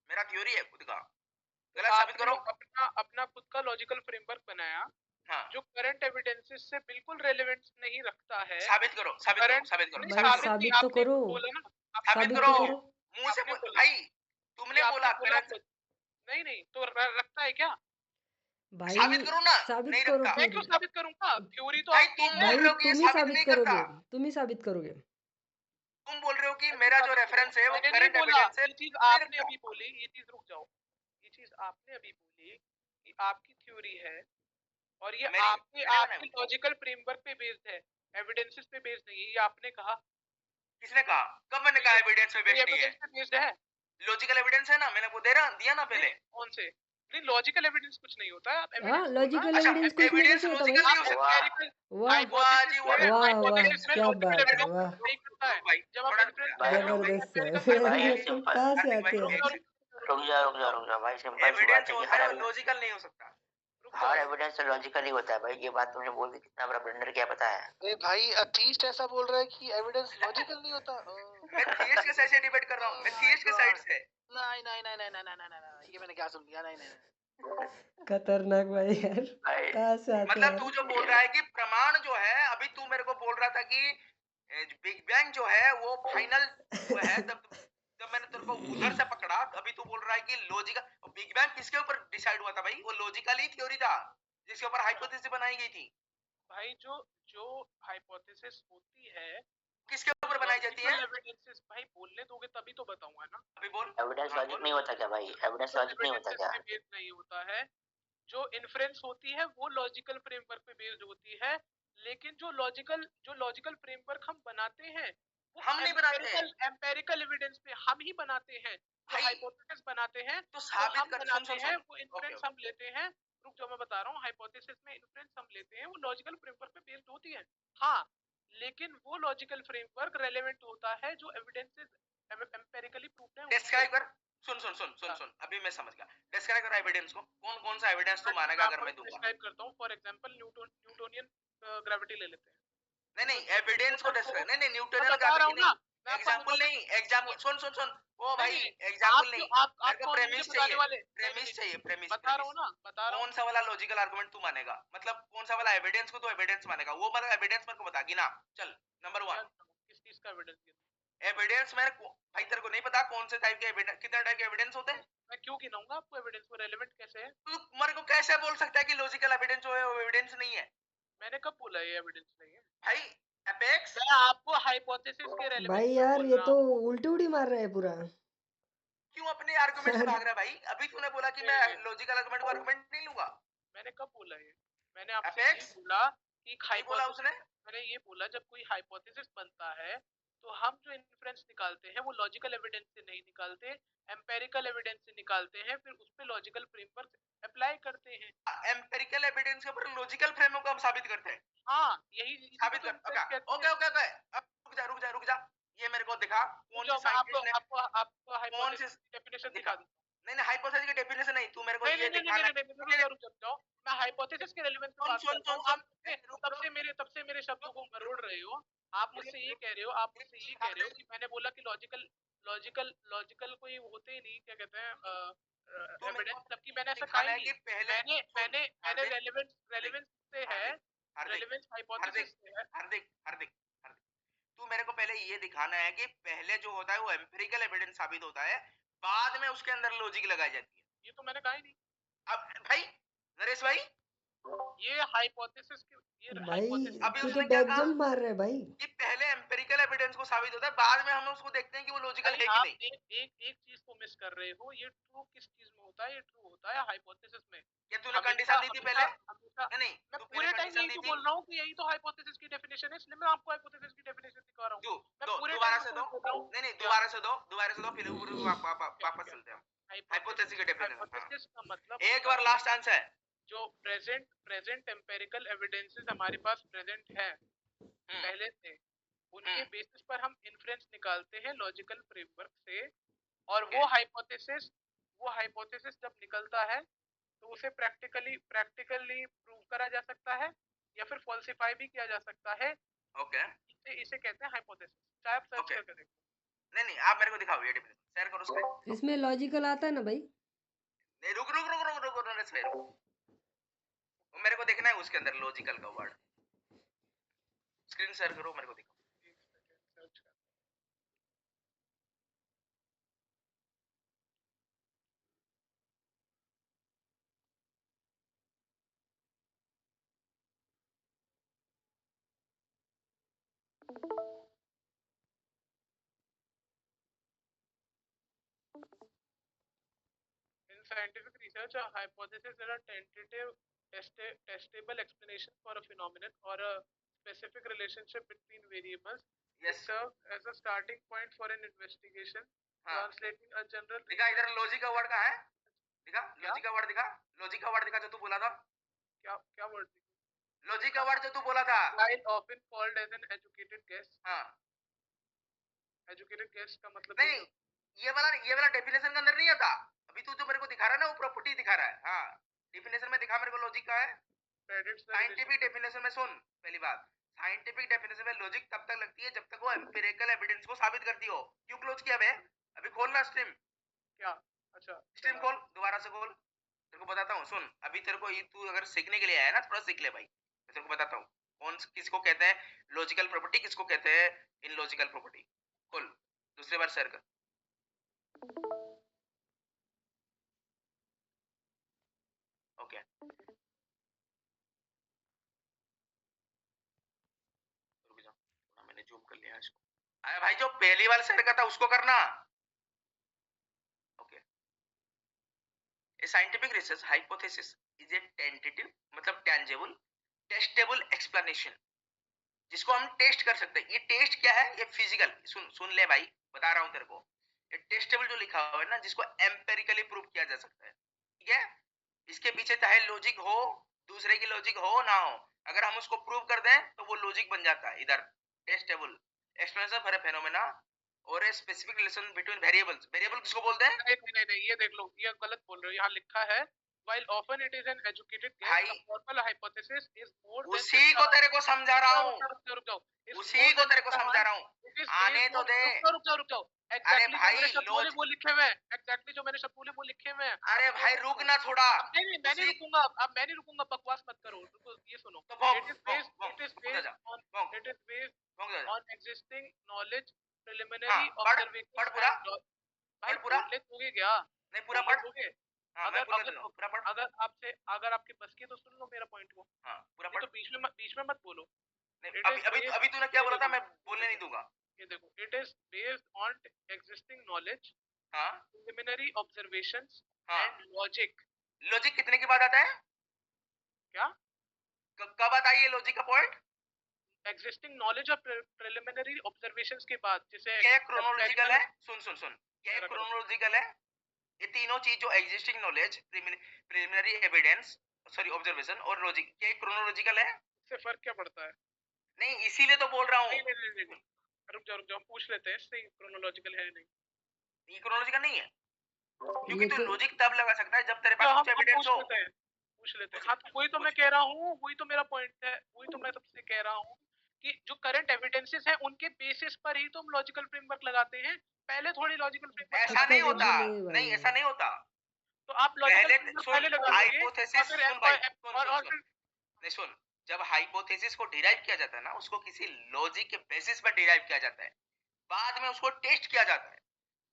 मेरा थ्योरी है खुद का, तो गलत साबित आपने करो। अपना अपना खुद का लॉजिकल फ्रेमवर्क बनाया हाँ जो करंट एविडेंसेस से बिल्कुल रेलेवेंस नहीं रखता है। साबित करो, साबित करो, करंट साबित करो, नहीं, भाई साबित करो, साबित नहीं, साबित तो आपने करो। खुद बोला ना। साबित आपने साबित करो, तो बोला, करो। मुंह से आपने बोला भाई ये तुमने आपने बोला बोला करंट, खुद। नहीं, नहीं, तो रखता है क्या? भाई साबित करूं ना? साबित नहीं करो रखता। मैं फिर क्यों साबित करूंगा? थ्योरी तो भाई आपकी तुम है। बोल भाई रहे हो कि ये तुम ही साबित साबित नहीं करोगे करता। तुम ही साबित करोगे तुम बोल रहे हो कि मैं क्यों मेरा जो साबित करूं? रेफरेंस है वो मैंने नहीं करंट बोला। एविडेंस है, ये चीज नहीं आपने रखता। अभी बोली, ये चीज रुक जाओ। ये चीज आपने अभी बोली कि आपकी थ्योरी है और ये मेरी आपके मैंने आपके बनाई। लॉजिकल फ्रेमवर्क पे बेस्ड है, एविडेंसेस पे बेस्ड नहीं है। ये आपने कहा। किसने कहा? कब मैंने कहा एविडेंस पे बेस्ड नहीं है? एविडेंस पे बेस्ड है। लॉजिकल एविडेंस है ना, मैंने वो दिया ना पहले। नहीं, कौन से? नहीं, लॉजिकल एविडेंस कुछ नहीं होता है। आप हाँ एविडेंस बोलना। लॉजिकल अच्छा, एविडेंस कुछ नहीं एविडेंस कैसे होता भाई लॉजिकल नहीं हो आप सकता। एम्पिरिकल वाह हाइपोथेसिस वाह जी, में वाह। वाह हाइपोथेसिस में क्या लॉजिकल बात है एविडेंस वाह नहीं करता है। भाई जब आप थोड़ा इन्फ्रेंस भाई दे रहे हो जबरदस्त है एम्पिरिकल भाई ये ये सब सिंपल। कहाँ से हार्दिक भाई आते रुक हैं जाओ, एक रुक जाओ रुक जाओ रुक जाओ भाई, सिंपल सी एविडेंस बात जो है कि होता है वो लॉजिकल नहीं हो सकता। रुक हर जाओ। एविडेंस लॉजिकल ही होता है भाई। ये बात तुमने बोल दी, कितना बड़ा ब्लंडर किया पता है? अरे भाई अतीस्ट ऐसा बोल रहा है कि एविडेंस लॉजिकल नहीं होता। मैं थियस्ट के साइड से डिबेट कर रहा हूँ, मैं थियस्ट के साइड से। नहीं नहीं नहीं नहीं नहीं नहीं नहीं नहीं, ये मैंने क्या सुन लिया? नहीं नहीं नहीं। खतरनाक भाई यार भाई कहाँ से आते हैं मतलब यार तू जो बोल रहा है कि प्रमाण जो है, अभी तू मेरे को बोल रहा था कि बिग बैंग जो है वो फाइनल वो है, तब जब मैंने तेरे को उधर से पकड़ा, अभी तू बोल रहा है कि लॉजिकल। बिग बैंग किसके ऊपर डिसाइड हुआ था भाई? वो लॉजिकल ही थ्योरी था जिसके ऊपर हाइपोथेसिस बनाई गई थी। भाई जो जो हाइपोथेसिस होती है किसके ऊपर बनाई जाती है? एविडेंसेस। भाई बोलने दोगे तभी तो बताऊंगा ना। अभी बोल। एविडेंस हाँ, लॉजिक बोल। नहीं होता क्या भाई? एविडेंस लॉजिक नहीं होता एविडेंसेस क्या? पे बेस्ड नहीं होता है। जो इन्फ्रेंस होती है वो लॉजिकल फ्रेमवर्क पे बेस्ड होती है, लेकिन जो लॉजिकल फ्रेमवर्क हम बनाते हैं वो हम नहीं बनाते। एम्पेरिकल एविडेंस पे हम ही बनाते हैं। जो भाई हाइपोथेसिस बनाते हैं तो वो साबित हम कर। सुन बनाते सुन हैं, सुन। वो ओके इन्फ्रेंस हम लेते हैं। रुक जाओ, मैं बता रहा हूँ। हाइपोथेसिस में इन्फ्रेंस हम लेते हैं, वो लॉजिकल फ्रेमवर्क पे बेस्ड होती है। हाँ, लेकिन वो लॉजिकल फ्रेमवर्क रेलेवेंट होता है जो एविडेंसेस एम्पेरिकली प्रूव्ड है डिस्क्राइब कर। सुन सुन सुन सुन सुन, अभी मैं समझ गया। डिस्क्राइब कर एविडेंस को। कौन कौन सा एविडेंस तू मानेगा अगर मैं दूंगा? डिस्क्राइब करता हूँ। फॉर एग्जांपल न्यूटोनियन ग्रेविटी ले लेते हैं। नहीं नहीं, एविडेंस को डिस्क्राइब। नहीं नहीं, मैं न्यूटनियन बता रहा ग्रेविटी हूँ नहीं। ना। मैं आपको एग्जांपल नहीं, एग्जांपल सुन सुन सुन। ओ नहीं भाई नहीं, एग्जांपल आप नहीं, आप मेरे को कौन मुझे प्रेमिस बताने चाहिए। वाले? नहीं नहीं प्रेमिस नहीं, चाहिए, प्रेमिस बता रहा हूँ प्रेमिस। ना, बता रहा हूँ। कौन सा वाला लॉजिकल आर्गुमेंट तू मानेगा? मतलब कौन सा वाला एविडेंस को तू एविडेंस मानेगा? वो मतलब एविडेंस मेरे को बता गिना। चल नंबर क्या 1 किस चीज का एविडेंस? एविडेंस। मेरे को भाई तेरे को नहीं पता कौन से टाइप के एविडेंस, कितने टाइप के एविडेंस होते हैं? मैं क्यों गिनाऊंगा आपको एविडेंस को? रेलेवेंट कैसे है? तू मेरे को कैसे बोल सकता है कि लॉजिकल एविडेंस जो है वो एविडेंस नहीं है? मैंने कब बोला ये एविडेंस नहीं है? भाई एपेक्स। मैं आपको हाइपोथेसिस के रेलेवेंस भाई पे यार बोल ये रहा तो हूँ। उल्टी उड़ी मार रहा है पूरा क्यों अपने आर्गुमेंट से भाग रहा है भाई? अभी तूने बोला कि मैं लॉजिकल आर्गुमेंट को आर्गुमेंट नहीं लूंगा। मैंने कब बोला ये? मैंने आपसे ये एपेक्स बोला कि नहीं बोला उसने। मैंने ये बोला जब कोई हाइपोथेसिस बनता है तो हम जो इन्फ्रेंस निकालते हैं वो लॉजिकल एविडेंस से नहीं निकालते, एम्पेरिकल एविडेंस से निकालते हैं, फिर उस पे लॉजिकल फ्रेमवर्क अप्लाई करते हैं। एम्पेरिकल एविडेंस के ऊपर लॉजिकल फ्रेमवर्क को हम साबित करते हैं। हाँ, यही इसी को साबित तो कर। inference ओके कहते ओके हैं। Okay okay. अब रुक जा। ये मेरे को दिखा कौन जो सी मैं आपको साइंटिस्ट ने आपको आपको कौन सी हाइपोथेसिस की डेफिनेशन दिखा। दिखा दूं। नहीं नहीं, हाइपोथेसिस की डेफिनेशन नहीं, तू मेरे को नहीं ये नहीं नहीं नहीं दिखाना। नहीं नहीं, रुक जाओ। मैं हाइपोथेसिस के रेलेवेंस पे सुन बात सुन कर रहा सुन हूँ। सुन। आप तब से मेरे शब्दों को मरोड़ रहे हो। आप मुझसे ये कह रहे हो, कि मैंने बोला कि लॉजिकल कोई होते ही नहीं, क्या कहते हैं, एविडेंस, जबकि मैंने ऐसा कहा दिखाना ही है नहीं। कि पहले मैंने रेलेवेंस से है, रेलेवेंस हाइपोथेसिस से है। हार्दिक हार्दिक हार्दिक, तू मेरे को पहले ये दिखाना है कि पहले जो होता है वो एम्पिरिकल एविडेंस साबित होता है, बाद में उसके अंदर लॉजिक लगाई जाती है। ये तो मैंने कहा ही नहीं। अब भाई नरेश भाई, ये हाइपोथेसिस भाई अभी तू तो उसने क्या बैक कहा जंप मार रहा है भाई कि पहले एम्पिरिकल एविडेंस को साबित होता है, बाद में हम उसको देखते हैं कि वो लॉजिकल भाई है कि आप नहीं। एक चीज को मिस कर रहे हो। ये ट्रू किस चीज में होता है? ये ट्रू होता है हाइपोथेसिस में। क्या तूने हमेशा कंडीशन दी थी पहले? हमेशा नहीं मैं तू पहले पूरे टाइम कंडीशन यही दी तो थी। बोल रहा हूँ कि यही तो हाइपोथेसिस की डेफिनेशन है, इसलिए मैं आपको हाइपोथेसिस की डेफिनेशन दिखा रहा हूँ। दो मैं दो पूरे दोबारा टाइम से दो। बोल रहा हूँ। नहीं नहीं, दोबारा से दो फिर वापस चलते हैं। हाइपोथेसिस की डेफिनेशन। हाइपोथेसिस का मतलब एक बार लास्ट आंसर। जो प्रेजेंट एम्पेरिकल एविडेंसेस हमारे पास प्रेजेंट है पहले से, उनके बेसिस पर हम इन्फ्रेंस निकालते हैं लॉजिकल फ्रेमवर्क से। और वो हाइपोथेसिस जब निकलता है तो उसे प्रैक्टिकली प्रूव करा जा सकता है या फिर फॉल्सिफाई भी किया जा सकता है। ओके इसे कहते हैं हाइपोथेसिस। चाहे आप सर्च ओके। करके देखो। नहीं नहीं, आप मेरे को दिखाओ ये डेफिनेशन, शेयर करो स्क्रीन। इसमें लॉजिकल आता है ना भाई नहीं रुक रुक रुक रुक रुक नरेश भाई रुक। मेरे को देखना है उसके अंदर लॉजिकल का वर्ड। स्क्रीन शेयर करो, मेरे को दिखाओ। scientific research, a hypothesis is a tentative, testable explanation for a phenomenon or a specific relationship between variables. It yes serves as a starting point for an investigation, हाँ translating a general. दिखा इधर logic का word कहाँ है दिखा क्या? Logic का word दिखा लॉजिक का वर्ड दिखा जो तू बोला था क्या word? लॉजिक का वर्ड जो तू बोला था While often called as an educated guess. हाँ Educated guess का मतलब नहीं ये वाला डेफिनेशन के अंदर नहीं आता अभी तू जो मेरे को दिखा रहा है ना वो प्रॉपर्टी दिखा रहा है हाँ डेफिनेशन में दिखा मेरे को लॉजिक का है predicts the साइंटिफिक डेफिनेशन में सुन पहली बात साइंटिफिक डेफिनेशन में लॉजिक तब तक लगती है जब तक वो एम्पिरिकल एविडेंस को साबित करती हो क्यों क्लोज किया बे अभी खोलना स्ट्रीम क्या? अच्छा स्ट्रीम खोल दोबारा से खोल तेरे को बताता हूँ सुन अभी तेरे को तू अगर सीखने के लिए आया ना थोड़ा सीख ले भाई मैं तेरे को बताता हूँ कौन किसको कहते हैं लॉजिकल प्रॉपर्टी किसको कहते हैं इनलॉजिकल प्रॉपर्टी खोल दूसरी बार शेयर कर ओके रुक जाओ थोड़ा मैंने जूम कर लिया इसको अरे भाई जो पहली बार शेयर करता उसको करना okay A scientific research hypothesis is a tentative मतलब tangible टेस्टेबल एक्सप्लेनेशन जिसको हम टेस्ट कर सकते हैं ये टेस्ट क्या है ये फिजिकल सुन ले भाई बता रहा हूँ तेरे को ये टेस्टेबल जो लिखा हुआ है ना जिसको एम्पेरिकली प्रूव किया जा सकता है ठीक है इसके पीछे चाहे लॉजिक हो दूसरे की लॉजिक हो ना हो अगर हम उसको प्रूव कर दें तो वो लॉजिक बन जाता है इधर testable explanation for a phenomena और a specific relation between variables variable किसको बोलते हैं नहीं ये देख लो ये गलत बोल रहे हो यहाँ लिखा है while often it is an educated guess भाई, a formal hypothesis is more than उसी को तेरे को समझा रहा हूँ रुक जाओ उसी को तेरे को समझा रहा हूँ आने तो दे रुक जाओ अरे exactly भाई, जो मैंने शब्द बोले वो लिखे हुए हैं exactly जो मैंने शब्द बोले वो लिखे हुए हैं अरे भाई रुक ना थोड़ा नहीं मैं नहीं रुकूंगा अब मैं नहीं रुकूंगा बकवास मत करो रुको ये सुनो तो भौंक, it is भौंक, based भौंक, it is based भौंक जा जा। on existing knowledge preliminary हाँ, पढ़ observations पूरा भाई पढ़ पूरा बोलने दोगे क्या नहीं पूरा बोलने पढ़ दोगे हाँ मैं अगर पूरा अगर दे दूँ पूरा पढ़ अगर आपके बस की है तो सुन लो मेरा पॉइंट को हाँ पूरा नहीं पढ़ तो बीच में मत बोलो नहीं, अभी तूने क्या बोला था मैं बोलने नहीं दूंगा ये देखो it is based on existing knowledge हाँ preliminary observations हाँ and logic लॉजिक कितने के बाद आता है क्या कब आता है ये लॉजिक का पॉइंट existing knowledge और preliminary observations के बाद जैसे क्या क्रोनोलॉजिकल है सुन क्या क्रोनोलॉजिकल है ये तीनों चीज जो existing knowledge preliminary evidence sorry observation और लॉजिक क्या क्रोनोलॉजिकल है इससे फर्क क्या पड़ता है नहीं इसीलिए तो बोल रहा हूँ नहीं रुक जाओ पूछ लेते हैं सही क्रोनोलॉजिकल है नहीं ये क्रोनोलॉजिकल नहीं है क्योंकि ये तू तो लॉजिक तब लगा सकता है जब तेरे तो पास हम कुछ एविडेंस हो पूछ लेते हैं हाँ तो वही तो मैं कह रहा हूँ वही तो मेरा पॉइंट है वही तो मैं सबसे कह रहा हूँ कि जो करंट एविडेंसेस है उनके बेसिस पर ही तो हम लॉजिकल फ्रेमवर्क लगाते हैं पहले थोड़ी लॉजिकल फ्रेमवर्क ऐसा नहीं तो होता नहीं भाई। नहीं ऐसा नहीं होता तो आप लॉजिकल पहले पहले लगा लोगे हाइपोथेसिस और फिर सुन भाई और सुन नहीं सुन जब हाइपोथेसिस को डिराइव किया जाता है ना उसको किसी लॉजिक के बेसिस पर डिराइव किया जाता है बाद में उसको टेस्ट किया जाता है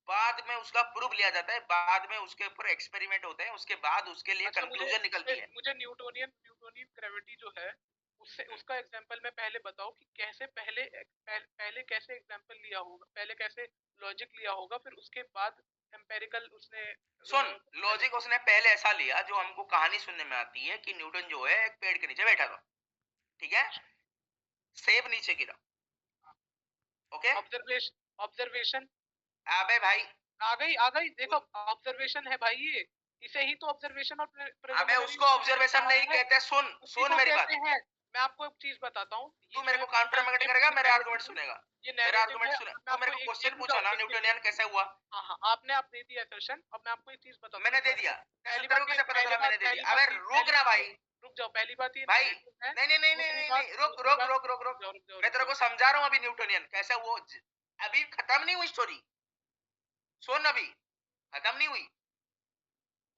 बाद में उसका प्रूफ लिया जाता है बाद में उसके ऊपर एक्सपेरिमेंट होते हैं उसके बाद उसके लिए कंक्लूजन निकलती है मुझे न्यूटोनियन ग्रेविटी जो है उससे उसका एग्जांपल मैं पहले बताओ कि कैसे पहले कैसे एग्जांपल लिया होगा पहले कैसे लॉजिक लिया होगा फिर उसके बाद एम्पेरिकल उसने सुन लॉजिक उसने पहले ऐसा लिया जो हमको कहानी सुनने में आती है कि न्यूटन जो है एक पेड़ के नीचे बैठा था ठीक है सेब नीचे गिरा ओके ऑब्जर्वेशन अबे भाई आ गई देखो ऑब्जर्वेशन है भाई ये इसे ही तो ऑब्जर्वेशन और अबे उसको ऑब्जर्वेशन नहीं कहते सुन मेरी बात मैं आपको एक चीज बताता हूँ तू मेरे को काउंटर में करेगा मेरे आर्गुमेंट सुनेगा मेरा आर्गुमेंट सुने तू मेरे को क्वेश्चन पूछा ना न्यूटोनियन कैसे हुआ हाँ आपने आप दे दिया असर्शन अब मैं आपको एक चीज बताता हूँ मैंने दे दिया पहली तेरे को कैसे पता चला मैंने दे दिया अबे रुक ना भाई रुक जाओ पहली बात ये भाई नहीं रुक मैं तेरे को समझा रहा हूँ अभी न्यूटोनियन कैसे वो अभी खत्म नहीं हुई स्टोरी सुन अभी खत्म नहीं हुई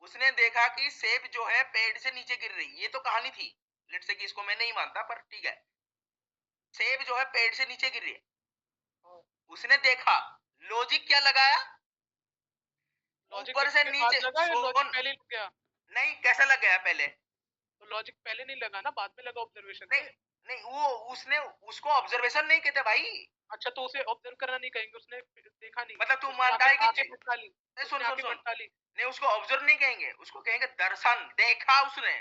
उसने देखा कि सेब जो है पेड़ से नीचे गिर रही ये तो कहानी थी लेट से कि इसको मैं नहीं मानता पर ठीक है सेब जो है पेड़ से नीचे गिर रही है उसने देखा लॉजिक क्या लगाया ऊपर से नीचे पहले लग गया नहीं कैसा लग गया पहले तो लॉजिक पहले नहीं लगा ना बाद में लगा ऑब्जर्वेशन नहीं वो उसने उसको ऑब्जर्वेशन नहीं कहते भाई अच्छा तो उसे ऑब्जर्व करना नहीं कहेंगे, उसने देखा नहीं, मतलब तू उसने मानता है कि आंखें फटका ली, नहीं, सुन उसने सुन आंखें सुन फटका ली। नहीं, उसको ऑब्जर्व नहीं कहेंगे, उसको कहेंगे दर्शन देखा उसने।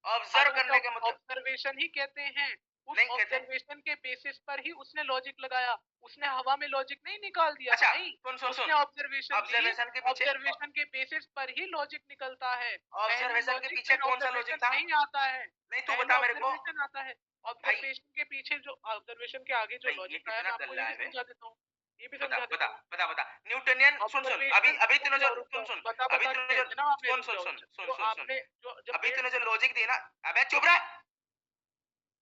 ऑब्जर्व अगर करने का मतलब ऑब्जर्वेशन ही कहते हैं, उस नहीं कहते। ऑब्जर्वेशन के बेसिस पर ही उसने लॉजिक लगाया, उसने हवा में लॉजिक नहीं निकाल दिया। अच्छा नहीं, सुन सुन उसने सुन ऑब्जर्वेशन ली, ऑब्जर्वेशन के पीछे ऑब्जर्वेशन के बेसिस पर ही लॉजिक निकलता है। पहले ऑब्जर्वेशन के लॉजिक पीछे फिर कौन सा लॉजिक ऑब्जर्वेशन था? नहीं आता है, नहीं तू पहले बता मेरे को ऑब्जर्वेशन आता है। भाई। ऑब्जर्वेशन के पीछे जो ऑब्जर्वेशन के आगे जो भाई ये लॉजिक आया, कितना मैं आपको गल्ला ये है भी बे। समझा देता हूँ, ये भी बता समझा बता देता हूँ। बता बता न्यूटनियन सुन सुन अभी ऑब्जर्वेशन अभी तूने जो रुक सुन जाओ, सुन बता अभी बता तूने के जो है ना, आपने सुन रुक सुन जाओ। सुन सुन जो सुन सुन आपने जो जब अभी पेड़ तूने जो लॉजिक दी ना, अबे चुप रह।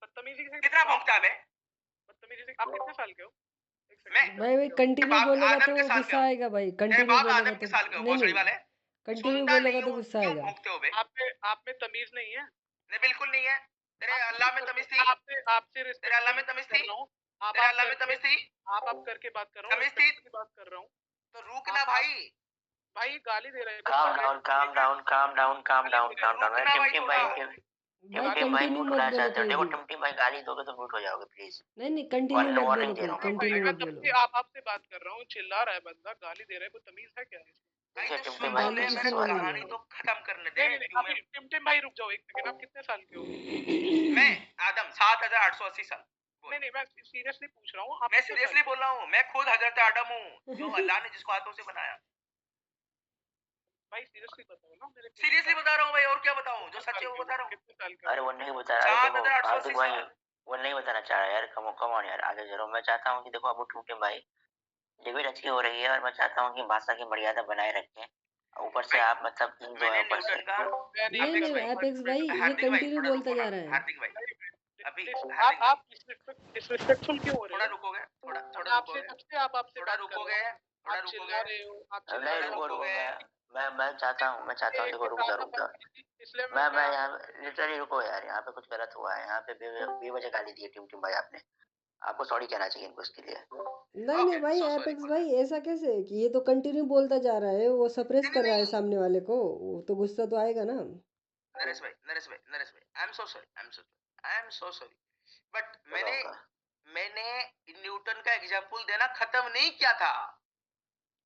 बदतमीजी से कितना भौंकता है बे? बदतमीजी से, आप कितने साल के हो? एक मैं सेकंड भाई भाई तेरे कंटिन्यू बाप बोलेगा आदम तो के साल का गुस्सा हूँ, आएगा भाई, तेरे कंटिन्यू बाप बोलेगा आदम तो के साल का हूँ, नहीं भोसड़ी नहीं, वाले। कंटिन्यू सुनता बोलेगा नहीं तो हूँ, गुस्सा क्यों आएगा। भौंकते हो बे? आप में तमीज नहीं है। नहीं बिल्कुल नहीं है। तेरे आप अल्लाह में करते तमीज हो। थी? मैं आपसे आपसे तेरे अल्लाह में रिस्पेक्टफुली तमीज कर थी? रहा हूँ। तेरे आप अल्लाह में करके तमीज थी? आप करके बात कर रहा हूँ, तमीज थी? रिस्पेक्टफुली बात कर रहा हूँ। तो रुकना आप भाई। भाई गाली दे रहे हैं, कुछ calm कर रहे down, calm हैं, down, calm down, calm गाली down, दे रहे calm हैं। down। रुकना भाई टिमटिम थोड़ा। भाई भाई टिमटिम भाई कंटिन्यू म्यूट मत करना बोलो चाहते हो? कोई देखो भी, टिमटिम भाई गाली दोगे तो म्यूट हो जाओगे प्लीज। नहीं नहीं कंटिन्यू मत वार्निंग बोलो दे कोई, रहा हूँ मैं। भाई कंटिन्यू मैं मत तब बोलो। से आपसे बात कर रहा हूँ, चिल्ला रहा है बंदा, गाली दे रहा है, कोई तमीज है क्या इसमें? भाई ठीक है तो टिमटिम सुन भाई तो गाली ले, प्लीज मेरे किसी को ने नहीं वार्निंग कहानी दे तो रहा खत्म करने दे। नहीं नहीं नहीं, क्यों अभी टिमटिम भाई रुक जाओ एक सेकंड, आप कितने साल के हो? मैं आदम 7880 साल। नहीं नहीं, मैं सीरियसली पूछ रहा हूँ, आप मैं कितने साल सीरियसली के हो? बोल रहा हूँ, मैं खुद हजरत आदम हूँ जो अल्लाह ने जिसको हाथों से बनाया। भाई सीरियसली बताओ ना मेरे को। सीरियसली बता रहा हूँ भाई, और क्या बताऊँ? जो कितने सच साल है वो के हो? बता रहा हूँ। कितने साल के है। अरे हो? वो नहीं बता रहा है। देखो 7880 हार्दिक भाई साल। वो नहीं बताना चाह रहा है यार। कम ऑन यार, आगे चलो। मैं चाहता हूँ कि देखो अब टिमटिम भाई डिबेट अच्छी हो रही है और मैं चाहता हूँ कि भाषा की मर्यादा बनाए रखें। ऊपर से भाई आप मतलब इन जो है मैंने ऊपर से न्यूटन का मैं नहीं नहीं अपेक्स नहीं भाई करता एपेक्स भाई डिबेट। ये हार्दिक भाई कंटिन्यू थोड़ा बोलता रुको जा ना। रहा है। हार्दिक भाई अभी आप हार्दिक भाई आप डिसरिस्पेक्टफुल क्यों हो रहे थोड़ा हो? रुकोगे, थोड़ा मैं थोड़ा आपसे रुकोगे, कब से आप आपसे थोड़ा बात कर रुकोगे, रहा हूँ, थोड़ा आप चिल्ला रुकोगे, रहे हो, आप नहीं चिल्ला रहे हो। रुको रुको। रुकोगे। मैं चाहता हूँ देखो रुक जा रुक जा। इसलिए मैं यहाँ लिटरली रुको यार। यहाँ पे कुछ गलत हुआ है। यहाँ पे बेवजह गाली दी है टिमटिम भाई आपने। आपको सॉरी कहना चाहिए इनको इसके लिए। नहीं नहीं ओके भाई सो सॉरी एपेक्स फॉर भाई ऐसा कैसे है कि ये तो कंटिन्यू बोलता जा रहा है, वो सप्रेस नहीं कर रहा है नहीं सामने वाले को, वो तो गुस्सा तो आएगा ना। नरेश भाई नरेश भाई नरेश भाई I am so sorry, I am so sorry but चलो मैंने आपका मैंने न्यूटन का एग्जाम्पल देना खत्म नहीं किया था।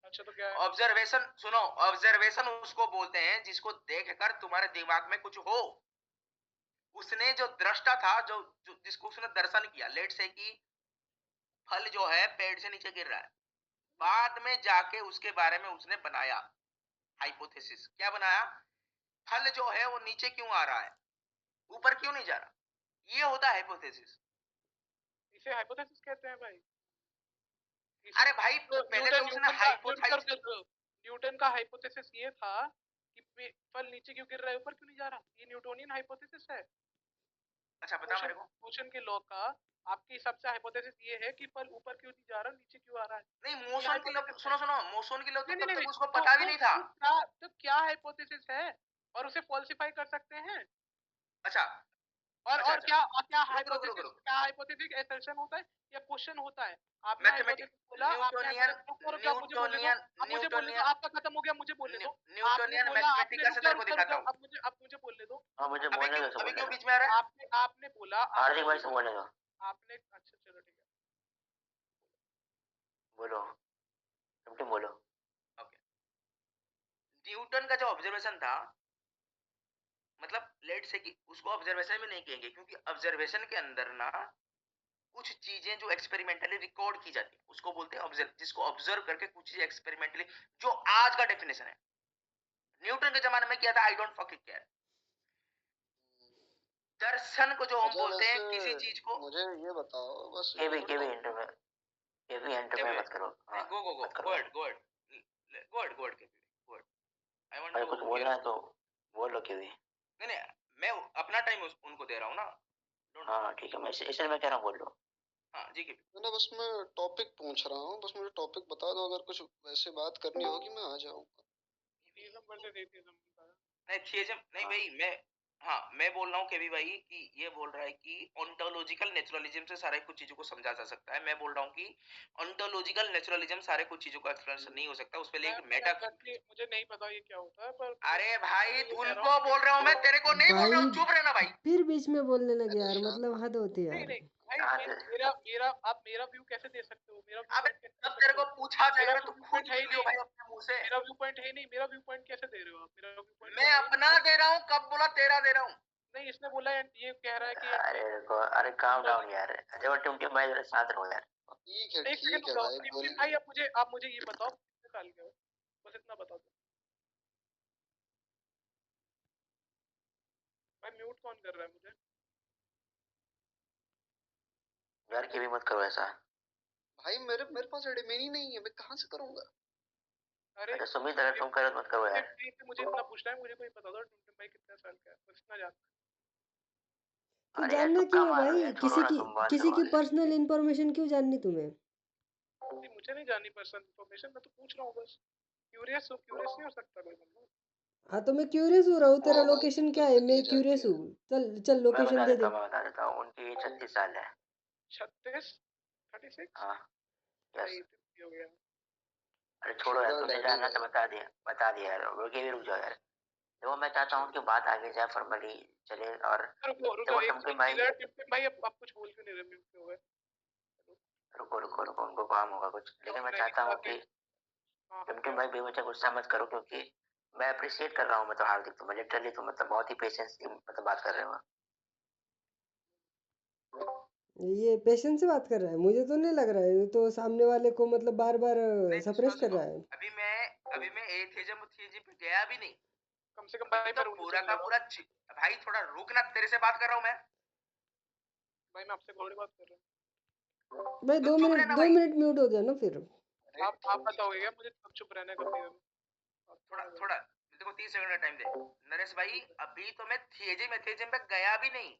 अच्छा तो क्या है? ऑब्जर्वेशन सुनो, ऑब्जर्वेशन उसको बोलते हैं जिसको देखकर तुम्हारे दिमाग में कुछ हो। उसने जो दृष्टा था, जो जिसको उसने दर्शन किया, लेट से कि फल जो है पेड़ से नीचे गिर रहा है, बाद में जाके उसके बारे में उसने बनाया हाइपोथेसिस। क्या बनाया? फल जो है वो नीचे क्यों आ रहा है, ऊपर क्यों नहीं जा रहा? ये होता है हाइपोथेसिस। इसे हाइपोथेसिस कहते हैं भाई। अरे भाई पहले तो उसने हाइपोथेसिस। न्यूटन का हाइपोथेसिस ये था कि फल नीचे क्यों गिर रहा है, ऊपर क्यों नहीं जा रहा। ये न्यूटोनियन हाइपोथेसिस है। अच्छा बता मेरे को। मोशन के लॉ का आपके हिसाब से हाइपोथेसिस ये है कि फल ऊपर क्यों नहीं जा रहा, नीचे क्यों आ रहा है। नहीं मोशन की लो, सुनो सुनो, मोशन की लो तो नहीं तब नहीं तक नहीं, उसको पता भी नहीं था। तो क्या हाइपोथेसिस है और उसे फॉल्सिफाई कर सकते हैं। अच्छा और अच्छा, और अच्छा। क्या रुक। हाइपोथेटिक असर्शन होता है या क्वेश्चन होता है। आपने मैथमेटिक हाइपोथेसिस बोला, आपने न्यूटोनियन मुझे बोलने दो, आपका खत्म हो गया, मुझे बोलने दो। आपने न्यूटोनियन बोला, आपने मैथमेटिका से तेरे को दिखाता हूँ। अब मुझे बोलने दो। हाँ मुझे बोलने दो। अभी क्यों बीच में आ रहा है? आपने बोला, हार्दिक भाई से बोलने दो। आपने अच्छा चलो ठीक है बोलो टिमटिम बोलो। ओके, न्यूटन का जो ऑब्जर्वेशन था, मतलब लेट से कि उसको ऑब्जर्वेशन भी नहीं कहेंगे क्योंकि ऑब्जर्वेशन के अंदर ना कुछ चीजें जो एक्सपेरिमेंटली रिकॉर्ड की जाती है उसको बोलते हैं ऑब्जर्व, जिसको ऑब्जर्व करके कुछ चीजें एक्सपेरिमेंटली, जो आज का डेफिनेशन है। न्यूटन के जमाने में किया था, आई डोंट फकिंग केयर। दर्शन को जो हम अच्छा बोलते हैं वैसे किसी चीज को। मुझे ये बताओ बस केवी एक और एंटर में मत करो। हाँ, गो गो गो मत करो। गो अहेड आई वांट अरे टू कुछ बोलना है तो बोलो केवी। नहीं नहीं, मैं अपना टाइम उनको दे रहा हूँ ना। हाँ ठीक है, मैं इसलिए मैं कह रहा हूँ बोल लो। हाँ जी की ना बस मैं टॉपिक पूछ रहा हूँ, बस मुझे टॉपिक बता दो, अगर कुछ वैसे बात करनी होगी मैं आ जाऊंगा। नहीं थियरिज्म नहीं भाई, मैं बोल रहा हूँ केवी भाई कि ये बोल रहा है कि ओंटोलॉजिकल नेचुरलिज्म से सारे कुछ चीजों को समझा जा सकता है। मैं बोल रहा हूँ कि ओंटोलॉजिकल नेचुरलिज्म सारे कुछ चीजों का एक्सप्लेनेशन नहीं हो सकता, उस पे एक मेटा। मुझे नहीं पता ये क्या होता है, पर अरे भाई उनको बोल रहा हूँ मैं, तेरे को नहीं बोल रहा हूँ, भाई चुप रहना भाई। फिर बीच में बोलने लगे यार, अच्छा मतलब हद होती है नहीं यार। नहीं भाई कहाँ मे- से मेरा मेरा आप मेरा व्यू कैसे दे सकते हो? मेरा व्यू अबे पॉइंट कैसे दे जब तेरे सकते को हो? पूछा मेरा जाएगा तो व्यू खुद पॉइंट है ही बोल दियो नहीं। भाई अपने मुंह से। मेरा व्यू पॉइंट है ही नहीं। मेरा व्यू पॉइंट कैसे दे रहे हो आप? मेरा व्यू पॉइंट मैं तो है ही अपना दे रहा हूँ, कब बोला तेरा दे रहा हूँ? नहीं। इसने बोला ये कह रहा है कि अरे रुको, अरे काम डाउन यार, देखो टिमटिम भाई जरा शांत रहो यार। एक सेकंड ठीक है रुक जाओ। भाई बोल। भाई आप मुझे ये बताओ कितने साल के हो? बस इतना बता दो। भाई म्यूट कौन कर रहा है मुझे? यार की भी मत करो ऐसा। भाई मेरे पास एडमिन ही नहीं है, मैं कहाँ से करूंगा? अरे अरे सुमित, अगर तुम करो तो मत करो यार। मुझे इतना पूछना है, मुझे कोई बता दो टुमटुम भाई कितने साल का है, बस इतना जानना तो अरे यार जानना तुक्का क्यों है मारो भाई? यार, छोड़ो ना, तुम बात किसी करो की आगे। पर्सनल इंफॉर्मेशन क्यों जाननी तुम्हें? है। नहीं, मुझे नहीं जाननी पर्सनल इन्फॉर्मेशन, मैं तो पूछ रहा हूँ बस। क्यूरियस नहीं हो सकता कोई बंदा? हाँ तो मैं क्यूरियस हो रहा हूँ, तेरा हाँ भाई लोकेशन क्या दिक्कत है? लगी मैं है क्यूरियस जाके। हूँ। चल चल लोकेशन दे दे। मैं बता देता हूँ, उनकी 36 साल है। 36? 36? हाँ। भाई यस। इतनी हो गया। अरे छोड़ो यार, शुगर तुमने डैडी जानना तो भाई। बता दिया यार, रुके भी रुक जाओ यार। देखो मैं चाहता हूँ कि बात आगे जाए, फॉर्मली चले। और रुको देखो एक टिमटिम चीज भाई, है टिमटिम भाई, अब आप कुछ बोल क्यों नहीं रहे? म्यूट क्यों हो गए? रुको, उनको काम होगा कुछ, लेकिन मैं रही चाहता हूँ बात कि हाँ हाँ टिमटिम क्या? भाई बेवजह गुस्सा मत करो, क्योंकि मैं अप्रिशिएट कर रहा हूँ, मतलब हार्दिक तुम लिटरली तुम मतलब बहुत ही पेशेंस की मतलब बात कर रहे हो। ये पेशेंस से बात कर रहा है? मुझे तो नहीं लग रहा है। ये तो सामने वाले को मतलब बार बार नहीं तो सप्रेस सुनो कर सुनो, रहा है। अभी मैं एथिज्म थ्योरी पे गया भी नहीं। कम से कम अभी भाई तो मैं रूल पूरा सुन का ले रहा हूँ। पूरा भाई थोड़ा रुक ना, तेरे से बात कर रहा हूँ मैं। भाई मैं आपसे थोड़ी बात कर रहा भाई तो चुप रहना दो भाई। मिनट म्यूट हो जाओ ना फिर। हूँ। आप बताओगे क्या मुझे कब चुप रहना है कब नहीं रहना? आप थोड़ा थोड़ा थोड़ा देखो, 30 सेकंड का टाइम दे नरेश भाई। अभी तो मैं थियोजिम पे गया भी नहीं।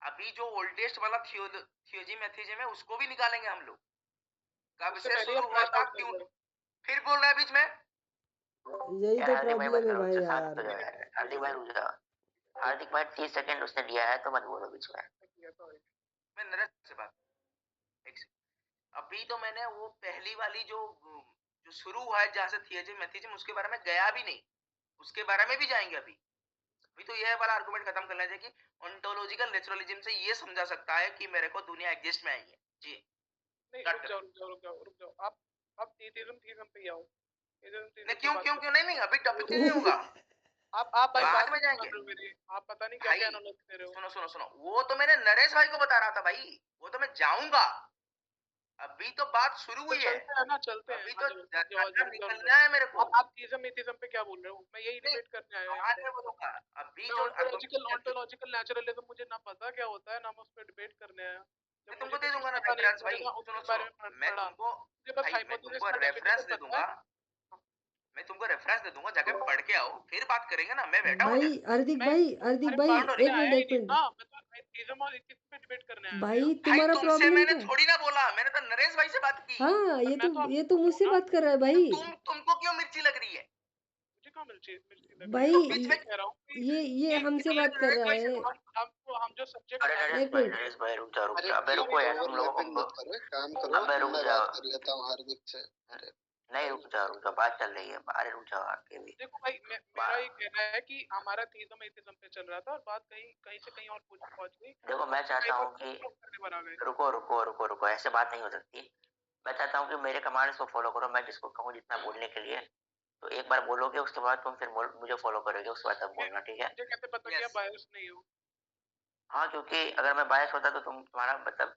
अभी जो ओल्डेस्ट वाला थियोजिम एथिज्म है उसको भी निकालेंगे हम लोग। कब उससे से पहले शुरू आप हुआ क्रैश था, आउट कर क्यों रहे हो। फिर बोल रहा है बीच में? यही यार तो हार्दिक भाई मत प्रॉब्लम है करो, भाई उससे शांत यार। हो जाओ यार, हार्दिक भाई रुक जाओ। हार्दिक भाई 30 सेकंड उसने दिया है, तो मत बोलो बीच में। सॉरी। मैं नरेश से बात एक से, अभी तो मैंने वो पहली वाली जो जो शुरू हुआ है जहां से थियोजिम एथिज्म, उसके बारे में गया भी नहीं। उसके बारे में भी जाएंगे अभी। अभी तो यह वाला आर्गुमेंट खत्म करना चाहिए कि ओंटोलॉजिकल नेचुरलिज्म से ये समझा सकता है कि मेरे को दुनिया एग्जिस्ट में आई है जी। नहीं स्टार्ट करें। रुक जाओ आप एथिज्म पे ही आओ। एथिज्म नहीं पे क्यों बात क्यों करो। क्यों नहीं अभी टॉपिक चेंज नहीं होगा। आप भाई बाद बात में नहीं मान जाएंगे रहे हो मेरी। आप पता नहीं क्या भाई। क्या एनालॉजी दे रहे हो। सुनो, वो तो मैंने नरेश भाई को बता रहा था भाई। वो तो मैं जाऊंगा। अभी तो बात शुरू तो हुई है। चलते हैं ना, चलते हैं। अभी हाँ तो जी, हाँ जी, हाँ जी, ज्यादा रुक जाओ रुक निकलना जाओ। है मेरे को। आप एथिज्म पे क्या बोल रहे हो? मैं यही नहीं, डिबेट करने आया हूँ यहाँ बाद पे। में बोलूंगा। अभी मैं जो ऑन्टोलॉजिकल नेचुरलिज्म मुझे ना पता क्या होता है, ना मैं उस पर डिबेट करने आया। मैं जब मुझे तुमको दे कोई चीज दूंगा ना पता नहीं रेफरेंस मैंने भाई। कहा सुनो उसके सुनो, बारे में मैं पढ़ा। तुमको मुझे बस भाई मैं हाइपोथेसिस तुमको का रेफरेंस डेफिनेशन दे पता दूंगा। है। मैं तुमको रेफरेंस दे दूंगा, जाके पढ़ के आओ, फिर बात करेंगे ना। मैं बैठा हूँ भाई इधर। मैं हार्दिक अरे भाई बाउंड हो रही एक है, मिनट आया ही एक नहीं मिनट। ना। मैं तो एथिज्म और एथिक्स पे डिबेट करने आया हूँ भाई यहाँ। भाई तुम्हारा तुमसे प्रॉब्लम मैंने क्या है? थोड़ी ना बोला, मैंने तो नरेश भाई से बात की। हाँ पर मैं तो ये आपसे तो पूछ रहा मुझसे हूँ ना। बात कर रहा है तो भाई। तुमको क्यों मिर्ची लग रही है? मुझे कहाँ मिर्ची मिर्ची लग रही है? भाई मैं बीच ये में कह रहा हूँ ये हमसे तुमने बात कर नरेश रहा भाई से है। हम जो सब्जेक्ट अरे उठाए नरेश एक हैं भाई, मिनट। नरेश भाई रुक अरे जाओ, अबे ठीक रुको है, यार, तुम लोगों ओवरलैपिंग को। मत करो, एक काम करो, अबे रुक मैं जाओ। बात कर लेता हूँ हार्दिक से। अरे नहीं भाई रुक जाओ, बात चल रही है, अरे रुक जाओ आपके भी। देखो भाई मेरा ये बा- कहना है कि हमारा एथिज्म पे चल रहा था और बात कहीं कहीं से कहीं और पहुंच गई। देखो और मैं चाहता हूँ कि करने पर आ गए। रुको, ऐसे बात नहीं हो सकती। मैं चाहता हूँ कि मेरे कमांड्स को फॉलो करो, मैं जिसको कहूँ जितना बोलने के लिए, तो एक बार बोलोगे, उसके बाद तुम फिर मुझे फॉलो करोगे, उसके बाद तब बोलना, ठीक है? मुझे कैसे पता कि आप यस। बायस नहीं हो? हाँ, क्योंकि अगर मैं बायस होता तो तुम्हारा मतलब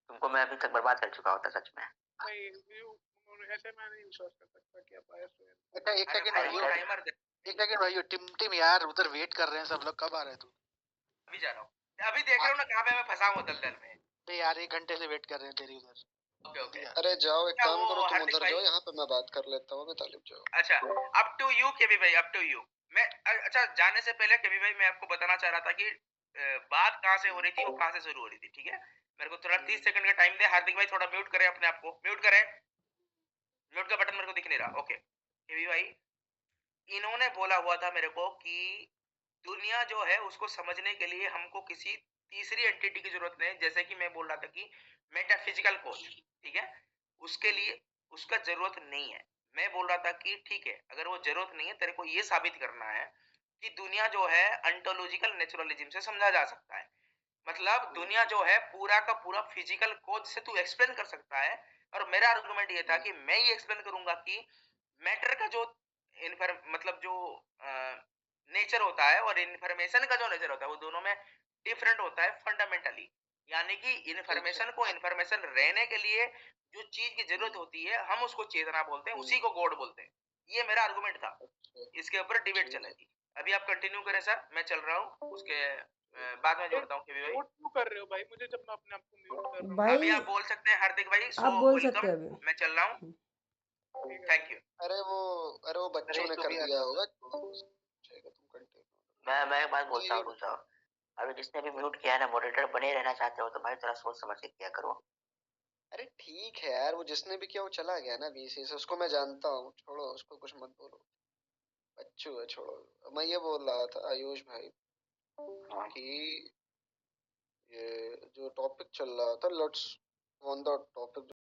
तुमको मैं अभी तक बर्बाद कर चुका होता, सच में। नहीं ऐसे मैं नहीं विश्वास कर सकता कि आप बायस हो। अच्छा एक अरे सेकंड भाई भाइयों, वो टाइमर दे। एक सेकंड भाइयों, टिम यार उधर वेट कर रहे हैं सब लोग, कब आ रहे हैं तू? अभी जा रहा हूँ, अभी देख रहा हूँ ना कहाँ पे मैं फंसा हूँ दलदल में। नहीं यार, 1 घंटे से वेट कर रहे हैं तेरी उधर। Okay okay. यार अरे जाओ, एक क्या काम वो करो, तुम हार्दिक उधर भाई? जाओ, यहाँ पे मैं बात कर लेता हूँ। अभी तालिब जाओ। अच्छा, अप टू यू केबी भाई, अप टू यू। मैं अच्छा, जाने से पहले केबी भाई मैं आपको बताना चाह रहा था कि बात कहाँ से हो रही थी और कहाँ से शुरू हो रही थी, ठीक है? मेरे को थोड़ा 30 सेकंड का टाइम दे। हार्दिक भाई थोड़ा म्यूट करें अपने आप को, म्यूट करें। म्यूट का बटन मेरे को दिख नहीं रहा। ओके केबी भाई, इन्होंने बोला हुआ था मेरे को कि दुनिया जो है उसको समझने के लिए हमको किसी तीसरी एंटिटी की जरूरत नहीं है। जैसे कि मैं बोल रहा था कि मेटाफिजिकल खोज, ठीक है, उसके लिए उसका जरूरत नहीं है। मैं बोल रहा था कि ठीक है, अगर वो जरूरत नहीं है, तेरे को ये साबित करना है कि दुनिया जो है अंटोलॉजिकल नेचुरलिज्म से समझा जा सकता है। मतलब दुनिया जो है पूरा का पूरा फिजिकल कोड से तू एक्सप्लेन कर सकता है। और मेरा आर्गुमेंट ये था कि मैं ये एक्सप्लेन करूंगा कि मैटर का जो मतलब जो नेचर होता है और इंफॉर्मेशन का जो नेचर होता है वो दोनों में डिफरेंट होता है फंडामेंटली। यानी कि इंफॉर्मेशन को इंफॉर्मेशन रहने के लिए जो चीज की जरूरत होती है हम उसको चेतना बोलते हैं, उसी को गॉड बोलते हैं। ये मेरा आर्गुमेंट था, अच्छा इसके ऊपर डिबेट ठीक है। चलेगी। अभी आप कंटिन्यू करें सर, मैं चल रहा हूँ, उसके बाद में जोड़ता हूँ केवी भाई। म्यूट क्यों कर रहे हो भाई मुझे जब मैं अपने आप को म्यूट कर रहा हूँ? अभी भाई आप बोल सकते हैं हार्दिक भाई, आप सो बोल सकते वेलकम, हैं अभी। मैं चल रहा हूँ, ठीक है। Thank you. अरे वो बच्चों ने कर दिया होगा। ठीक है, तुम कंटिन्यू। मैं एक बात बोलता ये हूँ, रुक जाओ। अभी जिसने भी म्यूट किया है ना, मॉडरेटर बने रहना चाहते हो तो भाई थोड़ा सोच समझ के किया करो। अरे ठीक है यार, वो जिसने भी किया वो चला गया ना बीसी से, उसको मैं जानता हूँ, छोड़ो उसको, कुछ मत बोलो, बच्चू है, छोड़ो। मैं ये बोल रहा था आयुष भाई हाँ। कि ये जो टॉपिक चल रहा था, लेट्स ऑन द टॉपिक